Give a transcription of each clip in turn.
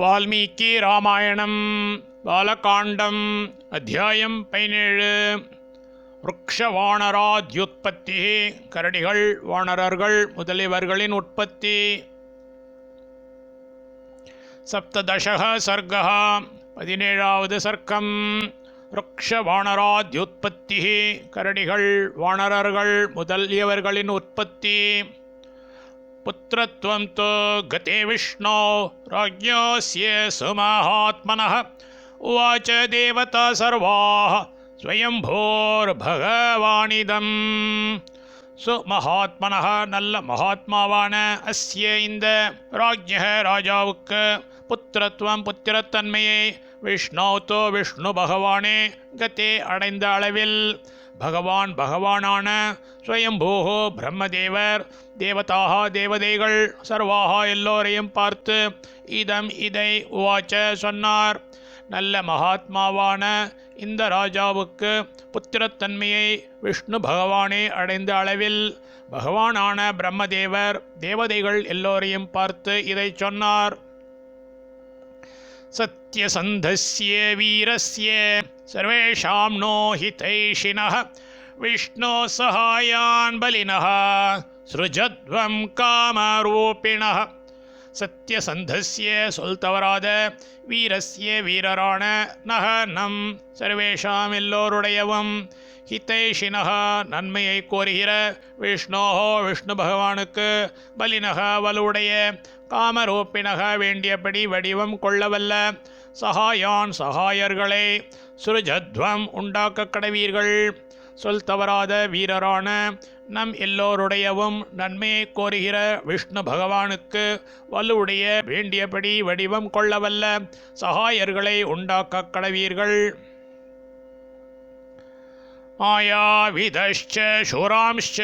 வால்மீகி ராமாயணம் பாலகாண்டம் அத்தியாயம் 17 விருக்ஷவாணராத்யுத்பத்தி கரடிகள் வானரர்கள் முதலியவர்களின் உற்பத்தி. சப்ததசः சர்க்கः 17வது சர்க்கம். விருக்ஷவாணராத்யுத்பத்தி கரடிகள் வானரர்கள் முதலியவர்களின் உற்பத்தி. पुत्रत्वं तो गते विष्णो राज्ञस्य सुमहात्मनः उवाच देवता सर्वाः स्वयंभोर्भगवानिदम्. सुमहात्मनः நல்ல மகாத்மாவான அஸ்ய இந்த ராஜ்ஞः ராஜாவுக்கு புத்திரத்துவம் புத்திரத்தன்மையை விஷ்ணோதோ விஷ்ணு பகவானே கதே அடைந்த அளவில் பகவான் பகவானான ஸ்வயம்பூஹோ பிரம்மதேவர் தேவதாக தேவதைகள் சர்வாக எல்லோரையும் பார்த்து இதம் இதை உவாச்ச சொன்னார். நல்ல மகாத்மாவான இந்த ராஜாவுக்கு புத்திரத்தன்மையை விஷ்ணு பகவானே அடைந்த அளவில் பகவானான பிரம்மதேவர் தேவதைகள் எல்லோரையும் பார்த்து இதை சொன்னார். சத்யசந்தஸ்ய வீரஸ்ய சர்வேஷாம் நோ ஹிதைஷினः விஷ்ணோ சகாயான் பலினः ஸ்ருஜத்வம் காமரூபிணः. சத்யசந்தஸ்ய சொல் தவறாத வீரஸ்ய வீரரான நக நம் சர்வேஷாம் எல்லோருடையவும் ஹிதைஷினः நன்மையை கோருகிற விஷ்ணோஹோ விஷ்ணு பகவானுக்கு பலினக வலுடைய காமரூபிணக வேண்டியபடி வடிவம் கொள்ளவல்ல சகாயான் சகாயர்களை சுருஜத்வம் உண்டாக்க கடவீர்கள். சொல் தவறாத வீரரான நம் எல்லோருடையவும் நன்மையை கோருகிற விஷ்ணு பகவானுக்கு வலுவுடைய வேண்டியபடி வடிவம் கொள்ளவல்ல சகாயர்களை உண்டாக்க கடவீர்கள். மாயாவிதश्च शूरांश्च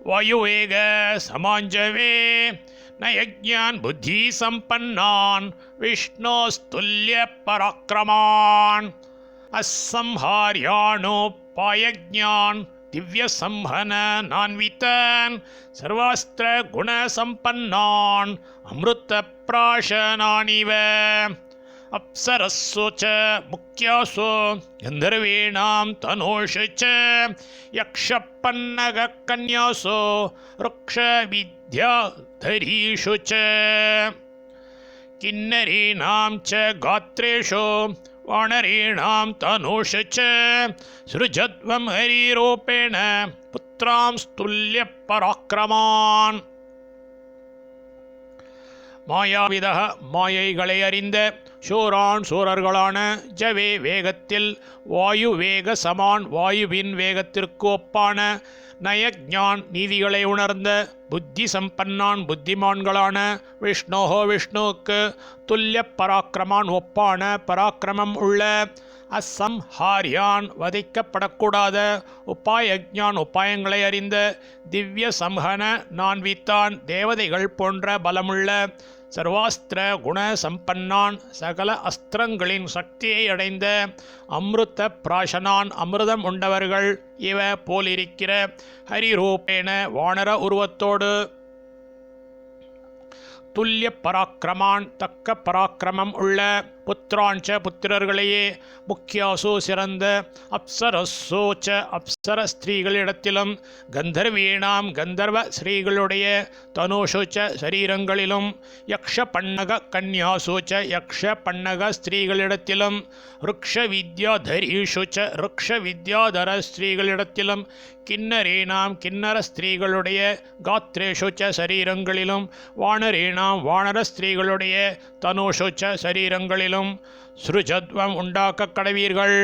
वायुवेग समाञ्जवे न यज्ञान् बुद्धिसम्पन्नान् विष्णोस्तुल्य पराक्रमान् असंहार्याणोपायज्ञान् दिव्यसंहननान्वितान् सर्वास्त्रगुणसम्पन्नान् अमृतप्राशनानिव. अप्सरस्सु च मुख्यासु गन्धर्वीणां तनूषु च यक्षपन्नगकन्यासु वृक्षविद्याधरीषु च किन्नरीणां च गात्रेषु वानरीणां तनूषु च सृजध्वं हरिरूपेण पुत्रांस्तुल्यपराक्रमान्. மாயாவிதக மாயைகளை அறிந்த சூரான் சூரர்களான ஜவே வேகத்தில் வாயு வேக சமான் வாயுவின் வேகத்திற்கு ஒப்பான நயஜான் நீதிகளை உணர்ந்த புத்தி சம்பன்னான் புத்திமான்களான விஷ்ணோஹோ விஷ்ணுவுக்கு துல்லிய பராக்கிரமான் ஒப்பான பராக்கிரமம் உள்ள அசம்ஹாரியான் வதைக்கப்படக்கூடாத உபாயஜான் உபாயங்களை அறிந்த திவ்ய சம்ஹன நான்வித்தான் தேவதைகள் போன்ற பலமுள்ள சர்வாஸ்திர குண சம்பன்னான் சகல அஸ்திரங்களின் சக்தியை அடைந்த அமிர்த பிராசனான் அமிர்தம் உண்டவர்கள் இவ போலிருக்கிற ஹரிரூபேன வானர உருவத்தோடு துல்லிய பராக்கிரமான் தக்க பராக்கிரமம் உள்ள புத்திராஞ்ச புத்திரர்களையே முக்கியாசு சிறந்த அப்சரசோச்ச அப்சர ஸ்திரீகளிடத்திலும் கந்தர்வீணாம் கந்தர்வ ஸ்ரீகளுடைய தனுஷுச்ச சரீரங்களிலும் யக்ஷ பன்னக கன்யாசூச்ச யக்ஷ பன்னக ஸ்திரீகளிடத்திலும் ருக்ஷ வித்யாதரீஷுச்ச ருக்ஷ வித்யாதர ஸ்திரீகளிடத்திலும் கின்னரீணாம் கின்னர ஸ்திரீகளுடைய காத்ரேஷுச்ச சரீரங்களிலும் வானரீணாம் வானர ஸ்திரீகளுடைய தனுஷுச்ச சரீரங்களிலும் ஸ்ருஜத்வம் உண்டாக்க கடவீர்கள்.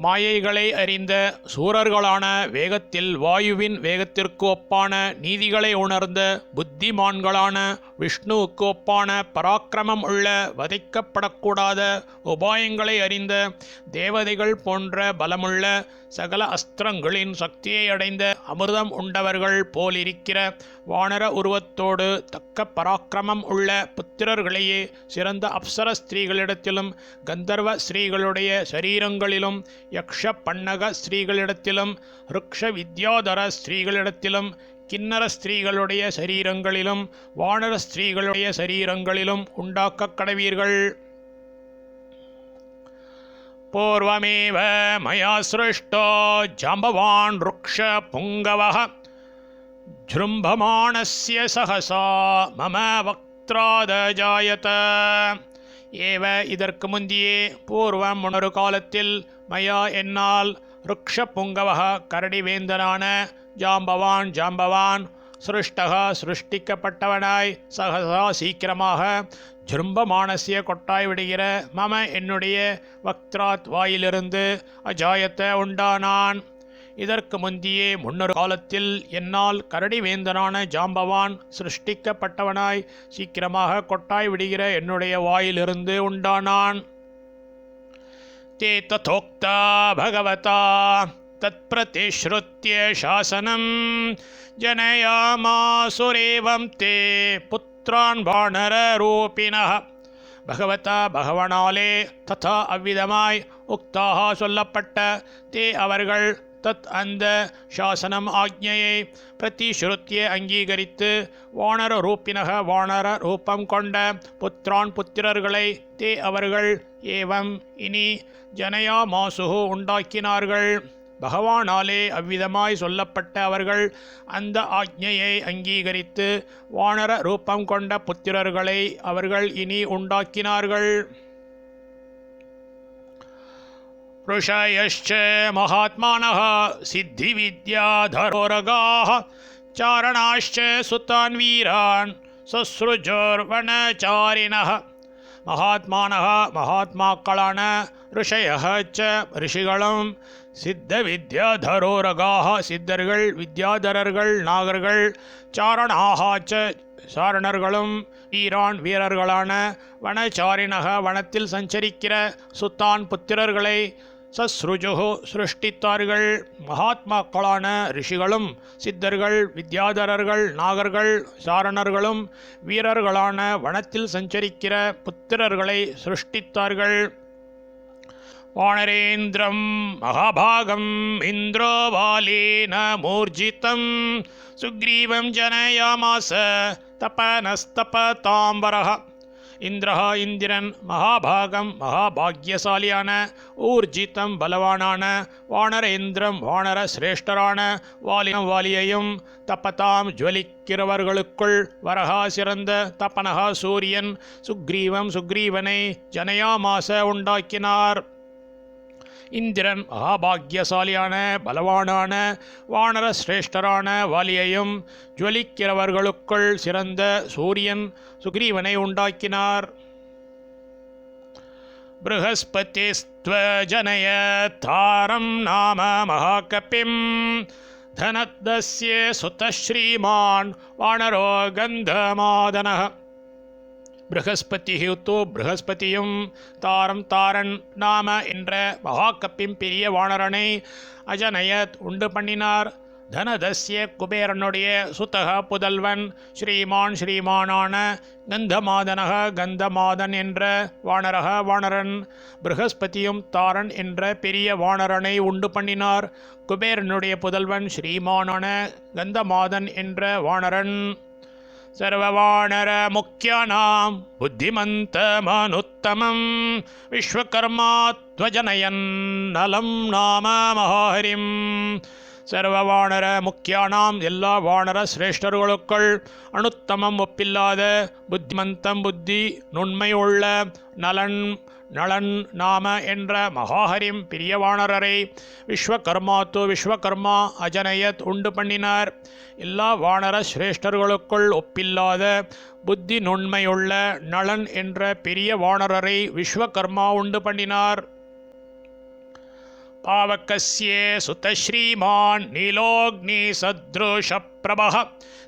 மாயைகளை அறிந்த சூரர்களான வேகத்தில் வாயுவின் வேகத்திற்கு ஒப்பான நீதிகளை உணர்ந்த புத்திமான்களான விஷ்ணுவுக்கு ஒப்பான பராக்கிரமம் உள்ள வதைக்கப்படக்கூடாத உபாயங்களை அறிந்த தேவதைகள் போன்ற பலமுள்ள சகல அஸ்திரங்களின் சக்தியை அடைந்த அமிர்தம் உண்டவர்கள் போலிருக்கிற வானர உருவத்தோடு தக்க பராக்கிரமம் உள்ள புத்திரர்களையே சிறந்த அப்சர ஸ்திரீகளிடத்திலும் கந்தர்வ ஸ்திரீகளுடைய சரீரங்களிலும் யக்ஷ பன்னக ஸ்திரீகளிடத்திலும் ருக்ஷ வித்யாதர ஸ்திரீகளிடத்திலும் கின்னர ஸ்திரீகளுடைய சரீரங்களிலும் வானர ஸ்திரீகளுடைய சரீரங்களிலும் உண்டாக்கக் கடவீர்கள். பூர்வமேவ மயா சிருஷ்டோ ஜாம்பவான் ருக்ஷ புங்கவஹ ஜ்ரும்பமாணஸ்ய சஹசா மம வக்த்ராதஜாயத. ஏவ இதற்கு முந்தியே பூர்வம் முன்னொரு காலத்தில் மயா என்னால் ருக்ஷ புங்கவஹ கரடிவேந்தனான ஜாம்பவான் ஜாம்பவான் சிருஷ்டகா சிருஷ்டிக்கப்பட்டவனாய் சகசா சீக்கிரமாக ஜுரும்பமானசிய கொட்டாய் விடுகிற மம என்னுடைய வக்த்ராத் வாயிலிருந்து அஜாயத்தை உண்டானான். இதற்கு முந்தியே முன்னொரு காலத்தில் என்னால் கரடிவேந்தனான ஜாம்பவான் சிருஷ்டிக்கப்பட்டவனாய் சீக்கிரமாக கொட்டாய் விடுகிற என்னுடைய வாயிலிருந்து உண்டானான். தே ததோக்தா பகவதா தத்பிரதிஸ்ருத்ய சாசனம் ஜனயாமாசுரேவம் தே புத்ரான் வானர ரூபிணः. பகவதா பகவனாலே ததா அவ்விதமாய் உக்தாக சொல்லப்பட்ட தே அவர்கள் தத் அந்த சாசனம் ஆக்ஞையை பிரதிஸ்ருத்திய அங்கீகரித்து வானர ரூபிணக வானர ரூபம் கொண்ட புத்ரான் புத்திரர்களை தே அவர்கள் ஏவம் இனி ஜனயா மாசுகு உண்டாக்கினார்கள். பகவானாலே அவ்விதமாய் சொல்லப்பட்ட அவர்கள் அந்த ஆக்ஞையை அங்கீகரித்து வானர ரூபம் கொண்ட புத்திரர்களை அவர்கள் இனி உண்டாக்கினார்கள். ऋषयश्च महात्मानः सिद्धिविद्याधरोरगाः चारणाश्च सुतान् वीरान् सस्रुजोर्वनचारिणः. மகாத்மானः மகாத்மாக்களான ऋषयः च ரிஷிகளும் சித்த வித்யாதரோரகாக சித்தர்கள் வித்யாதரர்கள் நாகர்கள் சாரணாக च சாரணர்களும் வீரான் வீரர்களான வனச்சாரிணக வனத்தில் சஞ்சரிக்கிற சுத்தான் புத்திரர்களை சஸ்ருஜுகு சிருஷ்டித்தார்கள். மகாத்மாக்களான ரிஷிகளும் சித்தர்கள் வித்யாதரர்கள் நாகர்கள் சாரணர்களும் வீரர்களான வனத்தில் சஞ்சரிக்கிற புத்திரர்களை சிருஷ்டித்தார்கள். வானரேந்திரம் மகாபாகம் இந்திரோ வாலேன மூர்ஜிதம் சுக்ரீவம் ஜனயாமாச தபனஸ்தபதாம்பரஹ. இந்திரஹ இந்திரன் மகாபாகம் மகாபாக்யசாலியான ஊர்ஜிதம் பலவானான வானரேந்திரம் வானர சிரேஷ்டரான வாலினம் வாலியையும் தப்பதாம் ஜுவலிக்கிறவர்களுக்குள் வரஹா சிறந்த தபனஹா சூரியன் சுக்ரீவம் சுக்ரீவனை ஜனயாமாச உண்டாக்கினார். இந்திரன் மகாபாக்யசாலியான பலவானான வானர சிரேஷ்டரான வாலியையும் ஜுவலிக்கிறவர்களுக்குள் சிறந்த சூரியன் சுக்ரீவனை உண்டாக்கினார். ப்ருஹஸ்பதிஸ்த்வஜனய தாரம் நாம மகாகபிம் தனத்தஸ்ய சுதஸ்ரீமான் வானரோ கந்தமாதனः. ப்ருஹஸ்பதிஹு ப்ருஹஸ்பதியும் தாரம் தாரன் நாம என்ற மகாகப்பிம் பெரிய வானரனை அஜனயத் உண்டு பண்ணினார். தனதஸ்ய குபேரனுடைய சுதக புதல்வன் ஸ்ரீமான் ஸ்ரீமானான கந்தமாதனக கந்தமாதன் என்ற வானரக வானரன். ப்ருஹஸ்பதியும் தாரன் என்ற பெரிய வானரனை உண்டு பண்ணினார். குபேரனுடைய புதல்வன் ஸ்ரீமானான கந்தமாதன் என்ற வானரன். சர்வவானர முக்கியானாம் புத்திமந்தமனுத்தமம் விஸ்வகர்மாத்வஜனயன் நலம் நாம மகாஹரிம். சர்வவானர முக்கியானாம் எல்லா வானர சிரேஷ்டர்களுக்குள் அனுத்தமம் ஒப்பில்லாத புத்திமந்தம் புத்தி நுண்மையுள்ள நலன் நளன் நாம என்ற மகாஹரிம் பெரிய வானரரை விஸ்வகர்மாத்து விஸ்வகர்மா அஜனயத் உண்டு பண்ணினார். எல்லா வானர சிரேஷ்டர்களுக்குள் ஒப்பில்லாத புத்தி நுண்மையுள்ள நளன் என்ற பெரிய வானரரை விஸ்வகர்மா உண்டு பண்ணினார். பாவகஸ்யே சுதஸ்ரீமான் நீலோக்னி சத்ருஷ பிரபஹ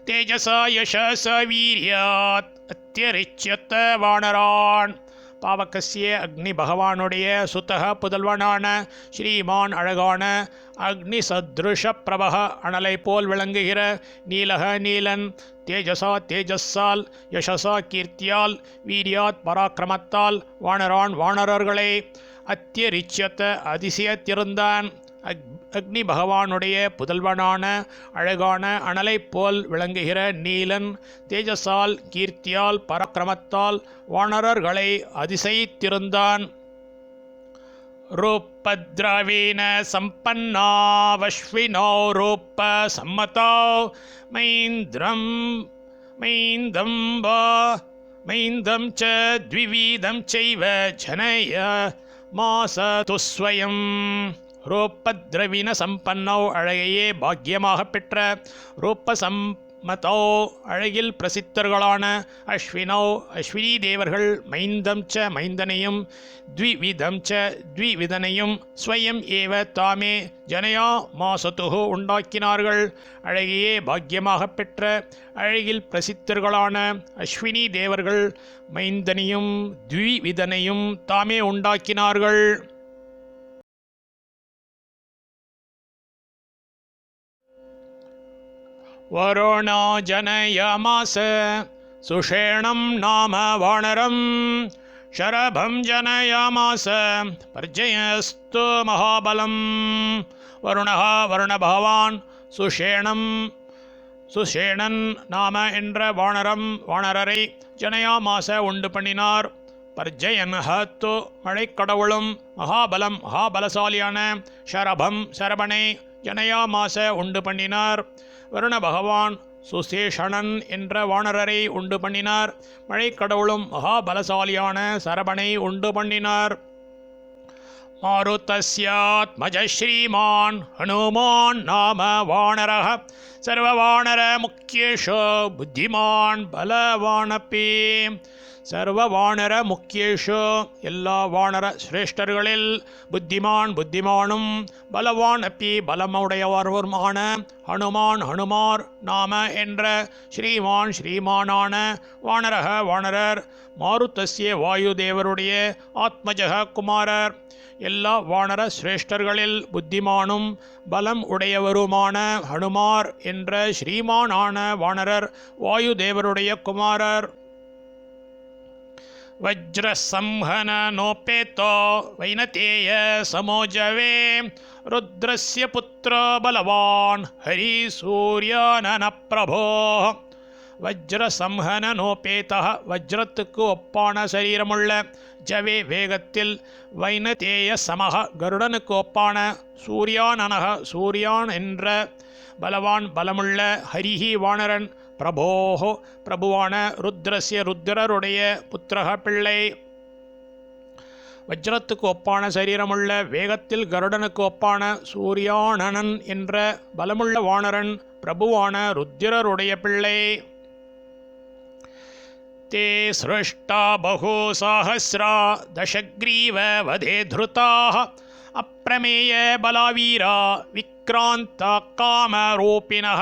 தேஜசா யசஸ வீர்யாத் அத்யரிச்யத வானரான். பாவகஸ்ய அக்னி பகவானுடைய சுத்தக புதல்வனான ஸ்ரீமான் அழகான அக்னி சத்ருஷ பிரபக அனலை போல் விளங்குகிற நீலக நீலன் தேஜசா தேஜஸ்ஸால் யசசா கீர்த்தியால் வீரியாத் பராக்கிரமத்தால் வானரான் வானரர்களை அத்தியரிச்சத்த அதிசயத்திருந்தான். அக்னி பகவானுடைய புதல்வனான அழகான அனலைப் போல் விளங்குகிற நீலன் தேஜசால் கீர்த்தியால் பராக்கிரமத்தால் வானரர்களை அதிசயித்திருந்தான். ரூபத்ரவீன சம்பன்னாவஸ்வினோ ரூப சம்மதோ மைந்தம் ச த்விவீதம் சைவ ஜனய மாசது ஸ்வயம். ரூபத்ரவின சம்பன்னோ அழகையே பாக்கியமாக பெற்ற, ரூப சம்மதோ அழகில் பிரசித்தர்களான, அஸ்வினோ அஸ்வினி தேவர்கள், மைந்தம் ச மைந்தனையும், த்விவிதம் ச த்விவிதனையும், ஸ்வயம் ஏவ தாமே ஜனயா மாசத்துகு உண்டாக்கினார்கள். அழகையே பாக்கியமாக பெற்ற அழகில் பிரசித்தர்களான அஸ்வினி தேவர்கள் மைந்தனையும் த்விவிதனையும் தாமே உண்டாக்கினார்கள். वरुणो जनयामास सुषेणं नाम वानरं शरभं जनयामास पर्जयस्तु महाबलं. வருணः வருணபகவான் சுஷேணன் நாம என்ற வானரரை ஜனயாமாச உண்டு பண்ணினார். பர்ஜயன் ஹத்து மழைக்கடவுளும், மகாபலம் மகாபலசாலியான ஷரபம் சரபனை ஜனயாமாச உண்டு பண்ணினார். வருண பகவான் சுசேஷணன் என்ற வானரரை உண்டு பண்ணினார். மழைக்கடவுளும் மகாபலசாலியான சரபனை உண்டு பண்ணினார். மாருதஸ்யாத்மஜ ஸ்ரீமான் ஹனுமான் நாம வானரः சர்வவானர முக்கியேஷு புத்திமான் பலவானப்பி. சர்வவானர முக்கியேஷு எல்லா வானர சிரேஷ்டர்களில் புத்திமானும் பலவான் அப்பி பலமுடையவருமான ஹனுமார் நாம என்ற ஸ்ரீமானான வானரர் மாருதஸ்ய வாயுதேவருடைய ஆத்மஜக குமாரர். எல்லா வானர சிரேஷ்டர்களில் புத்திமானும் பலம் உடையவருமான ஹனுமார் என்ற ஸ்ரீமானான வானரர் வாயுதேவருடைய குமாரர். வஜ்ரசம்ஹன நோபேதோ வைனதேய சமோஜவே ருத்ரஸ்ய புத்திர பலவான் ஹரி சூர்யானன பிரபோ. வஜ்ரசம்ஹன நோபேதா வஜ்ரத்துக்கு ஒப்பான சரீரமுள்ள, ஜவே வேகத்தில், வைனதேய சமக கருடனுக்கு ஒப்பான, சூர்யானனக சூர்யான் என்ற பலவான் பலமுள்ள, ஹரிஹி வானரன், பிரபோஹோ பிரபுவான, ருத்ரஸ்ய ருத்ரருடைய புத்திரக பிள்ளை. வஜ்ரத்துக்கு ஒப்பான சரீரமுள்ள, வேகத்தில் கருடனுக்கு ஒப்பான சூர்யானனன் என்ற பலமுள்ள வானரன், பிரபுவான ருத்ரருடைய பிள்ளை. ते सृष्टा बहु सहस्रा दशग्रीव वधे धृताः अप्रमेय बलावीरा विक्रांत कामरूपिणः.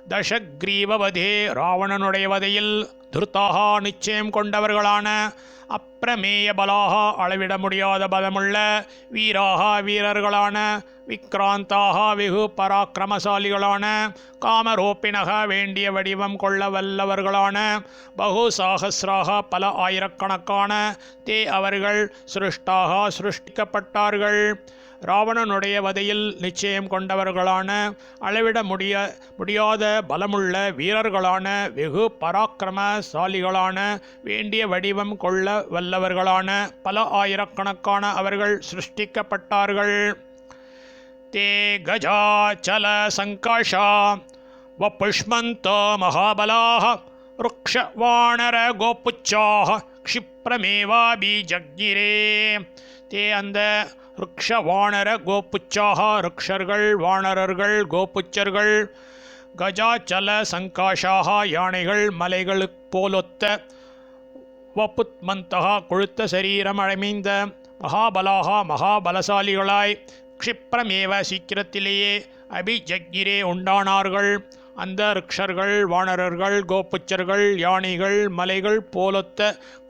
தசக்ரீவவதே ராவணனுடைய வதையில், திருத்தாக நிச்சயம் கொண்டவர்களான, அப்பிரமேய பலாக அளவிட முடியாத பலமுள்ள, வீராக வீரர்களான, விக்ராந்தாக வெகு பராக்கிரமசாலிகளான, காமரோப்பினக வேண்டிய வடிவம் கொள்ள வல்லவர்களான, பகு சாகசிராக பல ஆயிரக்கணக்கான, தே அவர்கள் சிருஷ்டாக சிருஷ்டிக்கப்பட்டார்கள். ராவணனுடைய வதையில் நிச்சயம் கொண்டவர்களான, அளவிட முடியாத பலமுள்ள வீரர்களான, வெகு பராக்கிரமசாலிகளான, வேண்டிய வடிவம் கொள்ள வல்லவர்களான, பல ஆயிரக்கணக்கான அவர்கள் சிருஷ்டிக்கப்பட்டார்கள். தே கஜாச்சல சங்காஷா வபுஷ்மந்தோ மகாபலாः ருக்ஷ வானர கோபுச்சாः க்ஷிப்ரமேவாபிஜக்ஞிரே. தே அந்த ருக்ஷ வானர கோபுச்சாக ருக்ஷர்கள், வானரர்கள், கோபுச்சர்கள், கஜாச்சல சங்காஷாக யானைகள், மலைகளுக்கு போலொத்த, வபுத்மந்தக கொழுத்த சரீரம் அடைமைந்த, மகாபலாக மகாபலசாலிகளாய், க்ஷிப்ரமேவ சீக்கிரத்திலேயே, அபிஜக்ஞிரே உண்டானார்கள். அந்த ருக்ஷர்கள், வானரர்கள், கோபுச்சர்கள், யானைகள், மலைகள் போலொத்த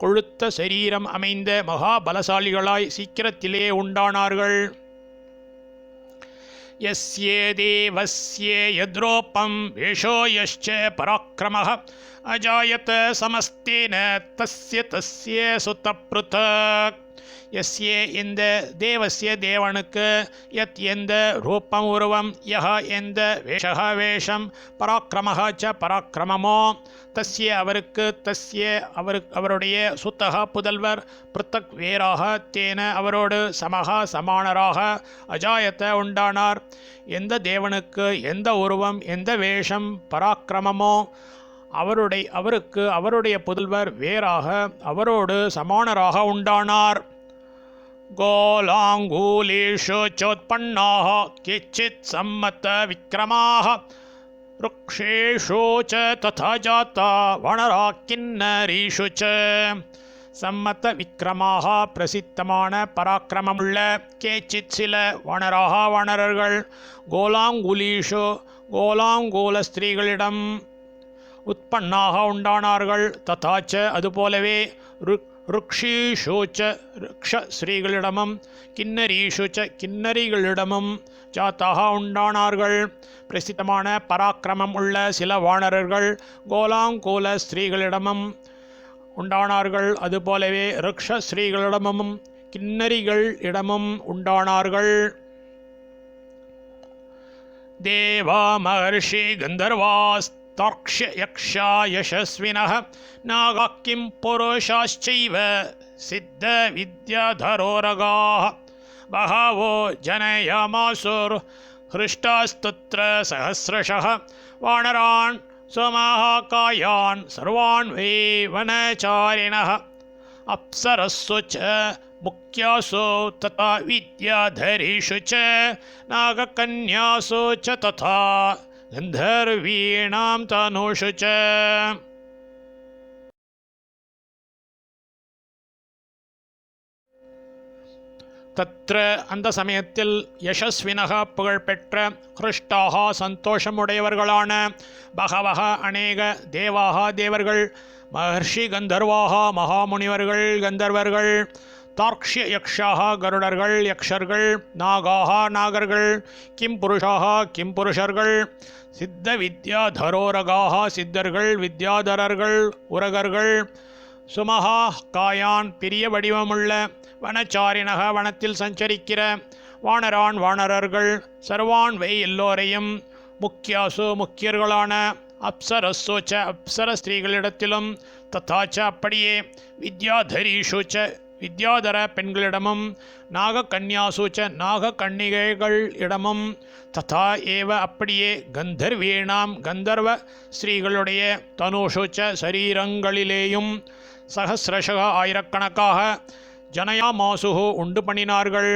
கொழுத்த சரீரம் அமைந்த மகாபலசாலிகளாய் சீக்கிரத்திலே உண்டானார்கள். யஸ்யே தேவஸ்யே யத்ரோபம் வேஷோ யஸ்ச பராக்கிரமः அஜாயத சமஸ்தேன தஸ்ய சுதப்ருதக். எஸ்யே இந்த தேவசிய தேவனுக்கு யத் எந்த ரூபம் உருவம் யஹ எந்த வேஷக வேஷம் பராக்கிரமஹ ச பராக்கிரமமோ தஸ்ய அவருக்கு தஸ்ய அவருடைய சுத்தக புதல்வர் பிருத்தக் வேறாக தேன அவரோடு சமகா சமானராக அஜாயத்த உண்டானார். எந்த தேவனுக்கு எந்த உருவம் எந்த வேஷம் பராக்கிரமமோ அவருக்கு அவருடைய புதல்வர் வேறாக அவரோடு சமானராக உண்டானார். கோலாங்கூலேஷு சோத்பன்னாः கேச்சித் சம்மத விக்ரமாः ருக்ஷேஷு ச ததா ஜாதா வனரா கின்னரீஷு ச. சம்மத விக்ரமாக பிரசித்தமான பராக்கிரமமுள்ள கேச்சித் சில வனராக வனரர்கள் கோலாங்குலீஷு கோலாங்கூல ஸ்திரீகளிடம் உற்பன்னாக உண்டானார்கள். ததாச்ச அதுபோலவே ருக்ஷீஷோச்ச ருக்ஷ ஸ்ரீகளிடமும் கின்னரீஷுச்ச கின்னரிகளிடமும் ஜாத்தாக உண்டானார்கள். பிரசித்தமான பராக்கிரமம் உள்ள சில வானரர்கள் கோலாங்கோல ஸ்திரீகளிடமும் உண்டானார்கள். அதுபோலவே ருக்ஷ ஸ்ரீகளிடமும் கின்னரிகள் இடமும் உண்டானார்கள். தேவா மகர்ஷி கந்தர்வாஸ்தாக்ஷ்ய யக்ஷா யசஸ்வினः நாகா கிம் புருஷாश्चैव சித்த வித்யாதரோரகாः பகவோ ஜனயாமாசுர் ஹ்ருஷ்டாஸ்தத்ர சஹஸ்ரஷः வானரான் சுமஹாகாயான் சர்வான் வை வனச்சாரிணः அப்சரஸ்ஸு ச முக்யாசு ததா வித்யாதரீஷு ச நாககன்யாசு ச ததா கந்தர்வீணாம் தனுஷு ச. தத்ர அந்த சமயத்தில் யசஸ்வினக புகழ்பெற்ற ஹ்ருஷ்டாக சந்தோஷமுடையவர்களான பகவக அநேக தேவாக தேவர்கள் மகர்ஷி கந்தர்வாக மகாமுனிவர்கள் கந்தர்வர்கள் தார்க்ஷ்ய யக்ஷாக கருடர்கள் யக்ஷர்கள் நாகாக நாகர்கள் கிம்புருஷாக கிம்புருஷர்கள் சித்த வித்யாதரோரகாக சித்தர்கள் வித்யாதரர்கள் உரகர்கள் சுமஹா காயான் பெரிய வடிவமுள்ள வனச்சாரிணக வனத்தில் சஞ்சரிக்கிற வானரான் வானரர்கள் சர்வான் வை எல்லோரையும் முக்கியாசு முக்கியர்களான அப்சரஸ்ஸோச்ச அப்சர ஸ்திரீகளிடத்திலும் ததாச்ச அப்படியே வித்யாதரீஷுச்ச வித்யாதர பெண்களிடமும் நாககன்யாசூச்ச நாககன்னிகைகள் இடமும் ததா ஏவ அப்படியே கந்தர்வேணாம் கந்தர்வ ஸ்ரீகளுடைய தனுஷுச்ச சரீரங்களிலேயும் சஹஸ்ரஷக ஆயிரக்கணக்காக ஜனயாமாசுகு உண்டு பண்ணினார்கள்.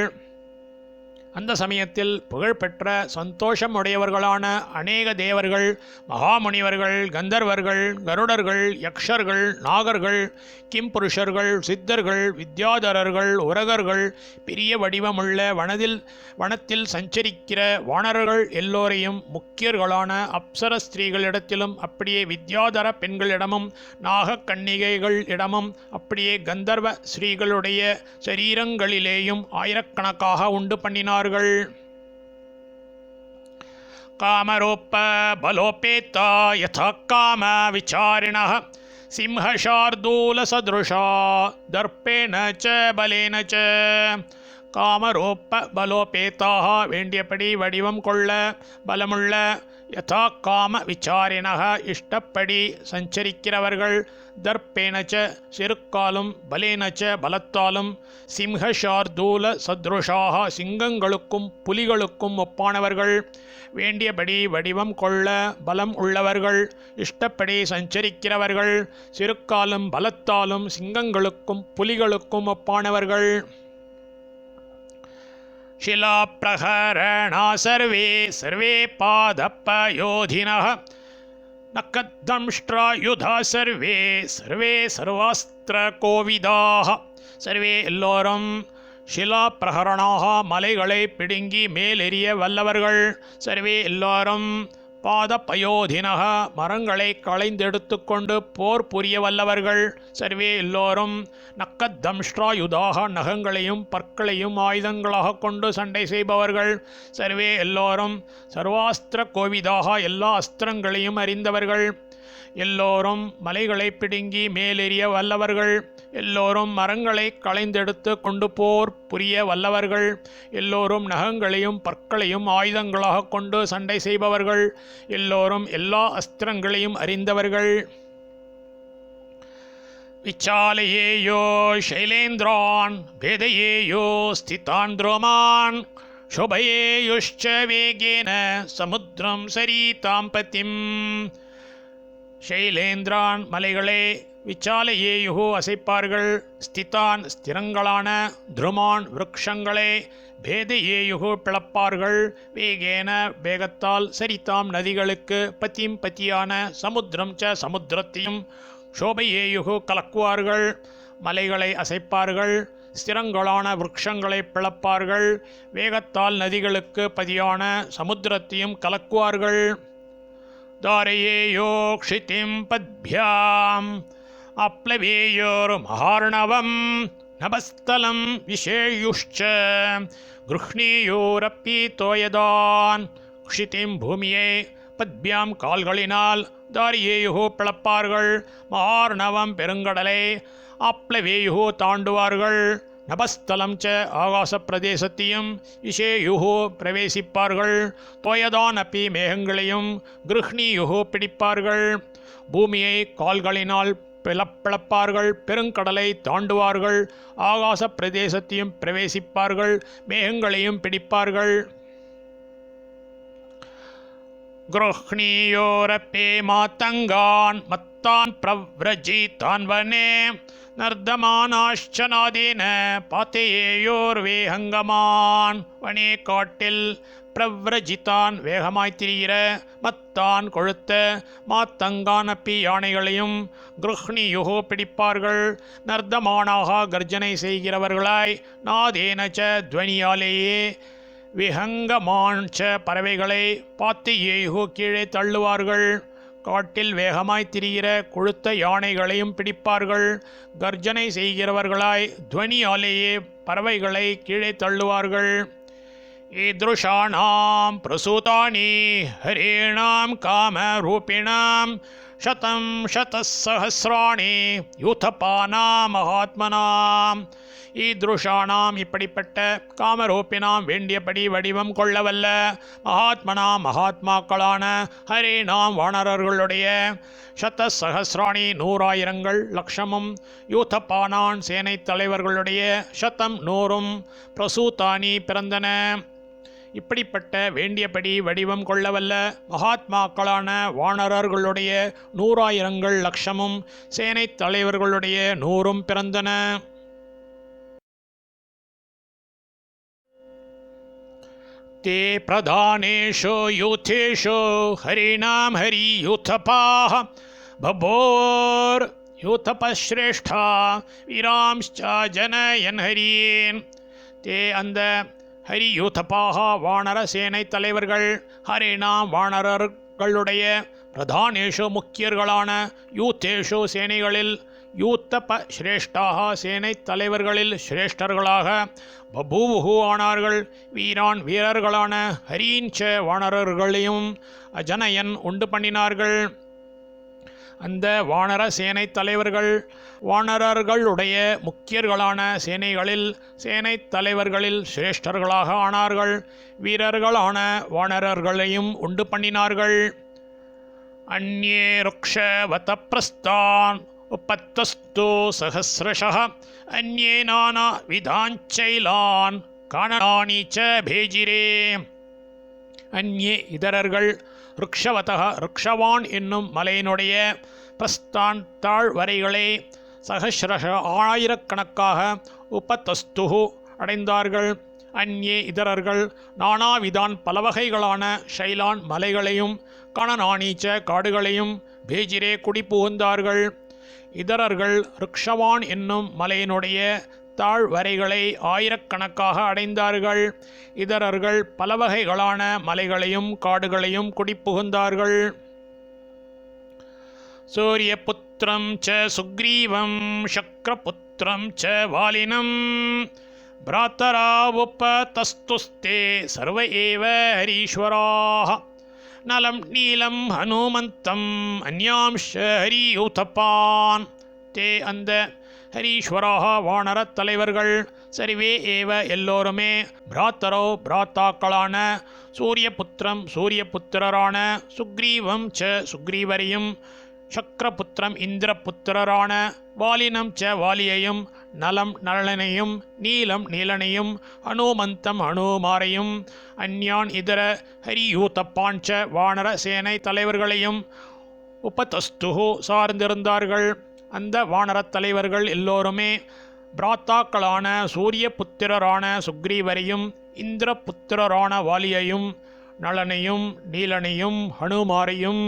அந்த சமயத்தில் புகழ்பெற்ற சந்தோஷமுடையவர்களான அநேக தேவர்கள் மகாமுனிவர்கள் கந்தர்வர்கள் கருடர்கள் யக்ஷர்கள் நாகர்கள் கிம்புருஷர்கள் சித்தர்கள் வித்யாதரர்கள் உரகர்கள் பெரிய வடிவமுள்ள வனத்தில் சஞ்சரிக்கிற வானரர்கள் எல்லோரையும் முக்கியர்களான அப்சர ஸ்திரீகளிடத்திலும் அப்படியே வித்யாதர பெண்களிடமும் நாகக்கன்னிகைகள் இடமும் அப்படியே கந்தர்வ ஸ்ரீகளுடைய சரீரங்களிலேயும் ஆயிரக்கணக்காக உண்டு பண்ணினார்கள். காமரூப பலோபேதா யதா காம விசாரிணः சிம்ஹசார்தூல சத்ருஷா தர்ப்பேன ச பலேன ச. காமரூப பலோபேதாக வேண்டியபடி வடிவம் கொள்ள பலமுள்ள யதா காம விசாரிணः இஷ்டப்படி சஞ்சரிக்கிறவர்கள் தர்ப்பேனச்ச செருக்காலும் பலேனச்ச பலத்தாலும் சிம்ஹசார்தூல சத்ருஷாக சிங்கங்களுக்கும் புலிகளுக்கும் ஒப்பானவர்கள் வேண்டியபடி வடிவம் கொள்ள பலம் உள்ளவர்கள் இஷ்டப்படி சஞ்சரிக்கிறவர்கள் செருக்காலும் பலத்தாலும் சிங்கங்களுக்கும் புலிகளுக்கும் ஒப்பானவர்கள். शिलाप्रहरणा सर्वे पादपयोधिनः नखदंष्ट्रायुधा सर्वे सर्वास्त्रकोविदाः. सर्वे எல்லோரும் ஷிலா பிரகரணாக மலைகளை பிடுங்கி மேலெறிய வல்லவர்கள். சர்வே எல்லோரும் பாதபயோதினக மரங்களை களைந்தெடுத்து கொண்டு போர் புரிய வல்லவர்கள். சர்வே எல்லோரும் நக்கத்தம்ஷ்ட்ராயுதாக நகங்களையும் பற்களையும் ஆயுதங்களாக கொண்டு சண்டை செய்பவர்கள். சர்வே எல்லோரும் சர்வாஸ்திர கோவிதாக எல்லா அஸ்திரங்களையும் அறிந்தவர்கள். எல்லோரும் மலைகளை பிடுங்கி மேலெறிய வல்லவர்கள். எல்லோரும் மரங்களை களைந்தெடுத்து கொண்டு போர் புரிய வல்லவர்கள். எல்லோரும் நகங்களையும் பற்களையும் ஆயுதங்களாக கொண்டு சண்டை செய்பவர்கள். எல்லோரும் எல்லா அஸ்திரங்களையும் அறிந்தவர்கள். விச்சாலயேயோ சைலேந்திரான் பேதயேயோ ஸ்திதான் துரோமான் சோபயேயுஷ்ச வேகேன சமுத்திரம் சரீதாம் பதிம். ஷைலேந்திரான் மலைகளே விச்சாலயேயு அசைப்பார்கள். ஸ்திதான் ஸ்திரங்களான துருமான் விருக்ஷங்களே பேதயேயு பிளப்பார்கள். வேகேன வேகத்தால் சரிதாம் நதிகளுக்கு பதிம் பதியான சமுத்திரம் சமுத்திரத்தையும் சோபையேயு கலக்குவார்கள். மலைகளை அசைப்பார்கள். ஸ்திரங்களான விருக்ஷங்களை பிளப்பார்கள். வேகத்தால் நதிகளுக்கு பதியான சமுத்திரத்தையும் கலக்குவார்கள். தாரயேயோ க்ஷிதிம் பத்பியாம் அப்ளவேயோர்மஹார்ணவம் நபஸ்தலம் விஷேயுஷ்ச கிருஹ்ணீயோரப்பி தோயதான். க்ஷிதிம் பூமியை பத்பியாம் கால்களினால் தாரியேயு பிளப்பார்கள். மஹார்ணவம் பெருங்கடலை அப்ளவேயு தாண்டுவார்கள். நபஸ்தலம் ஆகாச பிரதேசத்தையும் விஷேயுஹு பிரவேசிப்பார்கள். தோயதான் அப்பி மேகங்களையும் கிருஹ்ணியுஹு பிடிப்பார்கள். பூமியை கால்களினால் பிளப்பார்கள். பெருங்கடலை தாண்டுவார்கள். ஆகாச பிரதேசத்தையும் பிரவேசிப்பார்கள். மேகங்களையும் பிடிப்பார்கள். கிருஹ்ணியோரப்பே மாத்தங்கான் மத்தான் பிரவ்ரஜிதான் வனே நர்தமானாஷ்ச நாதேன பாத்தேயோர்வேஹங்கமான். வனே காட்டில் பிரவ்ரஜிதான் வேகமாய் திரிகிற மத்தான் கொழுத்த மாத்தங்கான் அப்பி யானைகளையும் கிருஹ்ணியுஹு பிடிப்பார்கள். நர்தமானாக கர்ஜனை செய்கிறவர்களாய் நாதேனச்ச துவனியாலேயே விஹங்கமான்ச பறவைகளை பாத்தேயு கீழே தள்ளுவார்கள். காட்டில் வேகமாய் திரிகிற கொழுத்த யானைகளையும் பிடிப்பார்கள். கர்ஜனை செய்கிறவர்களாய் துவனியாலேயே பறவைகளை கீழே தள்ளுவார்கள். ஈத்ருஷாணாம் பிரசூதானி ஹரேணாம் காமரூபிணாம் சதம் சதசஹஸ்ராணி யூதபானாம் மகாத்மனாம். ஈத்ருஷானாம் இப்படிப்பட்ட காமரூபினாம் வேண்டியபடி வடிவம் கொள்ளவல்ல மகாத்மனாம் மகாத்மாக்களான ஹரேணாம் வானரர்களுடைய சதசஹஸ்ராணி 100,000 லட்சமும் யூதபானான் சேனை தலைவர்களுடைய சதம் 100 பிரசூதானி பிறந்தன. இப்படிப்பட்ட வேண்டியபடி வடிவம் கொள்ளவல்ல மகாத்மாக்களான வானரர்களுடைய 100,000 லட்சமும் சேனை தலைவர்களுடைய 100 பிறந்தன. ते प्रधानेषु यूथेषु हरिणां हरियूथपाः बभोर्यूथपश्रेष्ठा வீராம்ச்ச ஜனயன் ஹரியேன். தே அந்த ஹரியூதபாக வானர சேனை தலைவர்கள் ஹரிணாம் வானரர்களுடைய பிரதானேஷு முக்கியர்களான யூத்தேஷு சேனைகளில் யூத்தப சிரேஷ்டாக சேனை தலைவர்களில் சிரேஷ்டர்களாக பபூவுஹு ஆனார்கள். வீரான் வீரர்களான ஹரீஞ்ச வானரர்களையும் அஜனயன் உண்டு பண்ணினார்கள். அந்த வானர சேனை தலைவர்கள் வானரர்களுடைய முக்கியர்களான சேனைகளில் சேனை தலைவர்களில் சிரேஷ்டர்களாக ஆனார்கள். வீரர்களான வானரர்களையும் உண்டு பண்ணினார்கள். அந்யே ருக்ஷவத பிரஸ்தான் உபத்தஸ்து சஹஸ்ரஷः அந்யே நானா விதாஞ்சைலான் காணனானி ச பேஜிரே. அந்யே இதரர்கள் ருக்ஷவதः ருக்ஷவான் என்னும் மலையினுடைய பிரஸ்தான் தாழ்வரைகளை சஹஸ்ரஷ ஆயிரக்கணக்காக உபதஸ்துஹு அடைந்தார்கள். அந்யே இதரர்கள் நானாவிதான் பலவகைகளான ஷைலான் மலைகளையும் கணநானீச்ச காடுகளையும் பேஜிரே குடி புகுந்தார்கள். இதரர்கள் ருக்ஷவான் என்னும் மலையினுடைய தாழ்வரைகளை ஆயிரக்கணக்காக அடைந்தார்கள். இதரர்கள் பல வகைகளான மலைகளையும் காடுகளையும் குடிப்புகுந்தார்கள். சூரியபுத்திரம் ச சுக்ரீவம் சக்ரபுத்திரம் ச வாலினம் பிராத்தராவுபதஸ்துஸ்தே சர்வ ஏவ ஹரீஸ்வராः நலம் நீலம் ஹனுமந்தம் அந்யாம்ஷ ஹரியூதபான். தே அந்த ஹரீஸ்வராக வானரத் தலைவர்கள் சரிவே ஏவ எல்லோருமே பிராத்தரோ பிராத்தாக்களான சூரியபுத்திரம் சூரியபுத்திரரான சுக்ரீவம் ச சுக்ரீவரையும் சக்ரபுத்திரம் இந்திரபுத்திரரான வாலினம் ச வாலியையும் நலம் நலனையும் நீலம் நீலனையும் ஹனுமந்தம் ஹனுமாரையும் அந்யான் இதர ஹரியூதப்பான் ச வானர சேனை தலைவர்களையும் உபதஸ்துஹு சார்ந்திருந்தார்கள். அந்த வானரத் தலைவர்கள் எல்லோருமே பிராத்தாக்களான சூரிய புத்திரரான சுக்ரீவரையும் இந்திரபுத்திரரான வாலியையும் நலனையும் நீலனையும் ஹனுமாரையும்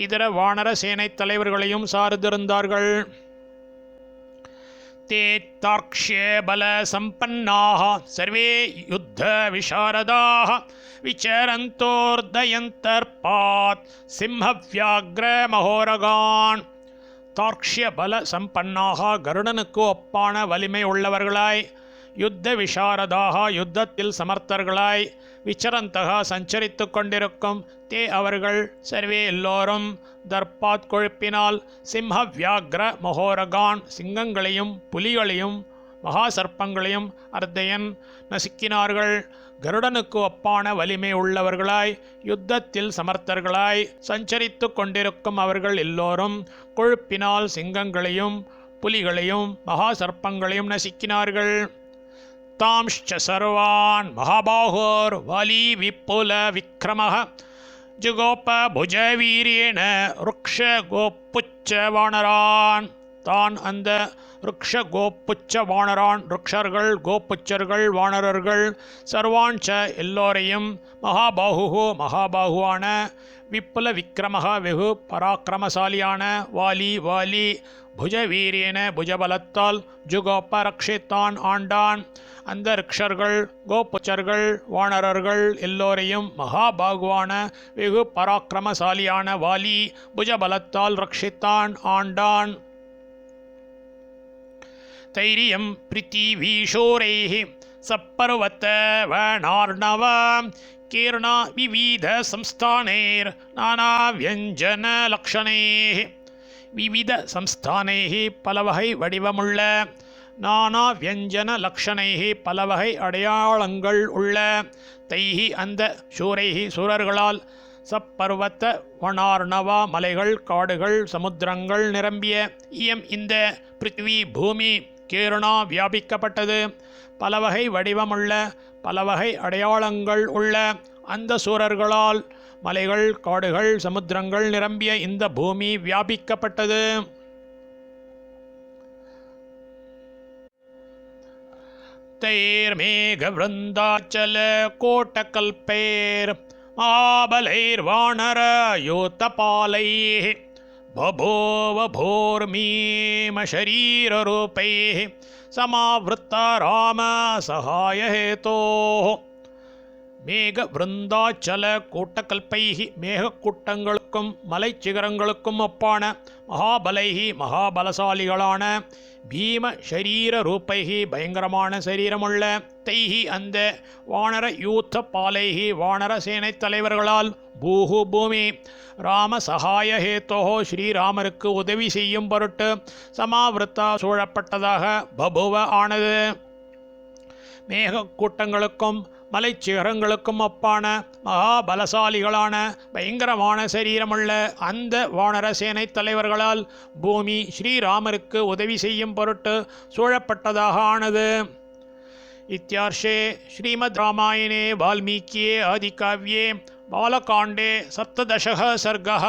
இதர வானர சேனை தலைவர்களையும் சார்ந்திருந்தார்கள். தே தார்க்ஷ்ய பல சம்பன்னாः சர்வே யுத்த விசாரதாः விசரந்தோர்தயந்தர்பாத் சிம்ஹவ்யாக்ர மகோரகான். தார்க்ஷ்ய பல சம்பன்னாக கருடனுக்கு ஒப்பான வலிமை உள்ளவர்களாய், யுத்த விசாரதாக யுத்தத்தில் சமர்த்தர்களாய், விசரந்தக சஞ்சரித்து கொண்டிருக்கும் தே அவர்கள் சர்வே எல்லோரும் தர்பாத் கொழுப்பினால் சிம்ஹ வியாக்ர மகோரகான் சிங்கங்களையும் புலிகளையும் மகா சர்ப்பங்களையும் அர்த்தயன் நசுக்கினார்கள். கருடனுக்கு ஒப்பான வலிமை உள்ளவர்களாய் யுத்தத்தில் சமர்த்தர்களாய் சஞ்சரித்து கொண்டிருக்கும் அவர்கள் எல்லோரும் கொழுப்பினால் சிங்கங்களையும் புலிகளையும் மகா சர்ப்பங்களையும் நசுக்கினார்கள். தாம்ஷ்ச சர்வான் மகாபாகோர் வாலி விப்புல விக்ரமஹ ஜுகோப புஜவீரியேன ருக்ஷ கோப்புச்ச வானரான். தான் அந்த ருக்ஷ கோப்புச்ச வானரான் ருக்ஷர்கள் கோப்புச்சர்கள் வானரர்கள் சர்வான்ச எல்லோரையும் மகாபாகு மகாபாகுவான விப்புல விக்ரமஹ வெகு பராக்கிரமசாலியான வாலி வாலி புஜவீரியேன புஜபலத்தால் ஜுகோப்ப ரக்ஷித்தான் ஆண்டான். அந்த ரிக்ஷர்கள் கோப்புச்சர்கள் வானரர்கள் எல்லோரையும் மகாபாகுவான வெகு பராக்கிரமசாலியான வாலி புஜபலத்தால் ரக்ஷித்தான் ஆண்டான். தைரியம் பிருத்திவீஷோரைः சப்பர்வத்த வனார்ணவ கீர்ணா விவித சம்ஸ்தானைர் நானா வியஞ்சன லக்ஷணைः. விவித சம்ஸ்தானைः பலவகை வடிவமுள்ள, நானா வியஞ்சன லக்ஷணைஹி பலவகை அடையாளங்கள் உள்ள, தைஹி அந்த சூரைஹி சூரர்களால் சப்பர்வத்த வனார்ணவா மலைகள் காடுகள் சமுத்திரங்கள் நிரம்பிய இயம் இந்த பிருத்திவி பூமி கீர்ணா வியாபிக்கப்பட்டது. பலவகை வடிவமுள்ள பலவகை அடையாளங்கள் உள்ள அந்த சூரர்களால் மலைகள் காடுகள் சமுத்திரங்கள் நிரம்பிய இந்த பூமி வியாபிக்கப்பட்டது. தைர்மேகவ்ருந்தாச்சல கோட்டகல்பைர் மகாபலைர்வாணர யோத்தபாலைः பபோவ போர்மீம ஷரீரரூபைः சமாவிருத்த ராம சகாய ஹேதோः. மேகவிருந்தாச்சல கூட்டகல்பைஹி மேகக்கூட்டங்களுக்கும் மலை சிகரங்களுக்கும் ஒப்பான மகாபலைஹி மகாபலசாலிகளான பீம ஷரீர ரூபைஹி பயங்கரமான சரீரமுள்ள தைஹி அந்த வானர யூத்த பாலைஹி வானர சேனை தலைவர்களால் பூஹு பூமி ராம சகாய ஹேத்தோஹோ ஸ்ரீராமருக்கு உதவி செய்யும் பொருட்டு சமாவிருத்தா சூழப்பட்டதாக பபுவ ஆனது. மேகக்கூட்டங்களுக்கும் மலைச்சிகரங்களுக்கும் ஒப்பான மகாபலசாலிகளான பயங்கரமான சரீரமுள்ள அந்த வானர சேனை தலைவர்களால் பூமி ஸ்ரீராமருக்கு உதவி செய்யும் பொருட்டு சூழப்பட்டதாக ஆனது. இத்தியார்ஷே ஸ்ரீமத் ராமாயணே வால்மீகியே ஆதிகாவ்யே பாலகாண்டே சப்ததசः சர்கः.